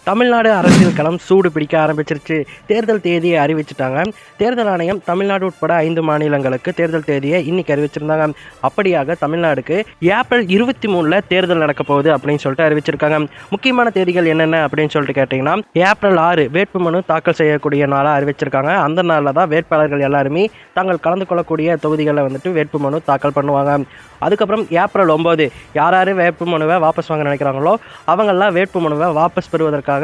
தமிழ்நாடு அரசியல் களம் சூடு பிடிக்க ஆரம்பிச்சிருச்சு. தேர்தல் தேதியை அறிவிச்சிட்டாங்க. தேர்தல் ஆணையம் தமிழ்நாடு உட்பட 5 மாநிலங்களுக்கு தேர்தல் தேதியை இன்னைக்கு அறிவிச்சிருந்தாங்க. அப்படியாக தமிழ்நாடுக்கு ஏப்ரல் 23 தேர்தல் நடக்க போகுது அப்படின்னு சொல்லிட்டு அறிவிச்சிருக்காங்க. முக்கியமான தேதிகள் என்னென்ன அப்படின்னு சொல்லிட்டு கேட்டிங்கன்னா, ஏப்ரல் 6 வேட்புமனு தாக்கல் செய்யக்கூடிய நாளாக அறிவிச்சிருக்காங்க. அந்த நாளில் தான் வேட்பாளர்கள் எல்லாருமே தாங்கள் கலந்து கொள்ளக்கூடிய தொகுதிகளில் வந்துட்டு வேட்புமனு தாக்கல் பண்ணுவாங்க. அதுக்கப்புறம் ஏப்ரல் 9 யார் யார் வேட்புமனுவை வாபஸ் வாங்க நினைக்கிறாங்களோ அவங்கெல்லாம் வேட்புமனுவை வாபஸ் பெறுவதற்காக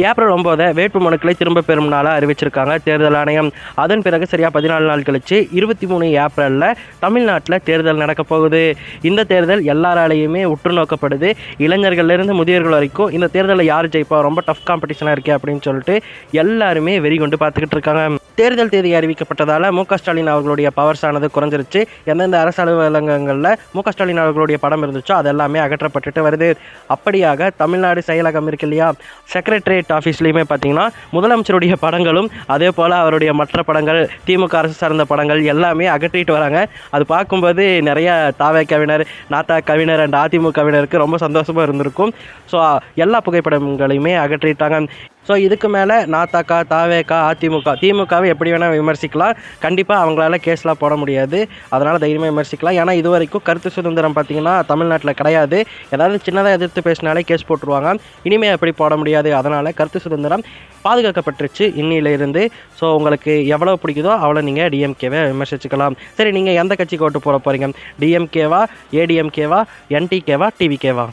ஏப்ரல் 9 வேட்புமனுக்களை திரும்ப பெறும் நாளாக அறிவிச்சிருக்காங்க தேர்தல் ஆணையம். அதன் பிறகு சரியாக 14 நாள் கழிச்சு 23 ஏப்ரலில் தமிழ்நாட்டில் தேர்தல் நடக்க போகுது. இந்த தேர்தல் எல்லாராலையுமே உற்று நோக்கப்படுது. இளைஞர்கள்லேருந்து முதியோர்கள் வரைக்கும் இந்த தேர்தலில் யார் ஜெயிப்பா, ரொம்ப டஃப் காம்படிஷனாக இருக்கே அப்படின்னு சொல்லிட்டு எல்லாருமே வெறி கொண்டு பார்த்துக்கிட்டு இருக்காங்க. தேர்தல் தேதி அறிவிக்கப்பட்டதால் மு க ஸ்டாலின் அவர்களுடைய பவர்ஸ் ஆனது குறைஞ்சிருச்சு. எந்தெந்த அரசு அலுவலகங்களில் மு க ஸ்டாலின் அவர்களுடைய படம் இருந்துச்சோ அதெல்லாமே அகற்றப்பட்டுட்டு வருது. அப்படியாக தமிழ்நாடு செயலகம் இருக்கு இல்லையா, செக்ரட்டரியேட் ஆஃபீஸ்லேயுமே பார்த்தீங்கன்னா முதலமைச்சருடைய படங்களும் அதே போல் அவருடைய மற்ற படங்கள், திமுக அரசு சார்ந்த படங்கள் எல்லாமே அகற்றிட்டு வராங்க. அது பார்க்கும்போது நிறைய தாவே கவிஞர், நாத்தா கவிஞர் அண்ட் அதிமுக கவிஞருக்கு ரொம்ப சந்தோஷமாக இருந்திருக்கும். ஸோ எல்லா புகைப்படங்களையுமே அகற்றிட்டாங்க. ஸோ இதுக்கு மேலே நாத்தாக்கா, தாவேக்கா, அதிமுக, திமுகவை எப்படி வேணால் விமர்சிக்கலாம். கண்டிப்பாக அவங்களால கேஸ்லாம் போட முடியாது. அதனால் தைரியமாக விமர்சிக்கலாம். ஏன்னா இது வரைக்கும் கருத்து சுதந்திரம் பார்த்திங்கன்னா தமிழ்நாட்டில் கிடையாது. ஏதாவது சின்னதாக எதிர்த்து பேசினாலே கேஸ் போட்டுருவாங்க. இனிமேல் எப்படி போட முடியாது. அதனால் கருத்து சுதந்திரம் பாதுகாக்கப்பட்டுருச்சு இன்னிலிருந்து. ஸோ உங்களுக்கு எவ்வளோ பிடிக்குதோ அவ்வளோ நீங்கள் டிஎம்கேவை விமர்சிச்சுக்கலாம். சரி, நீங்கள் எந்த கட்சிக்கு ஓட்டு போட போகிறீங்க? டிஎம்கேவா, ஏடிஎம்கேவா, என்டிகேவா, டிவிகேவா?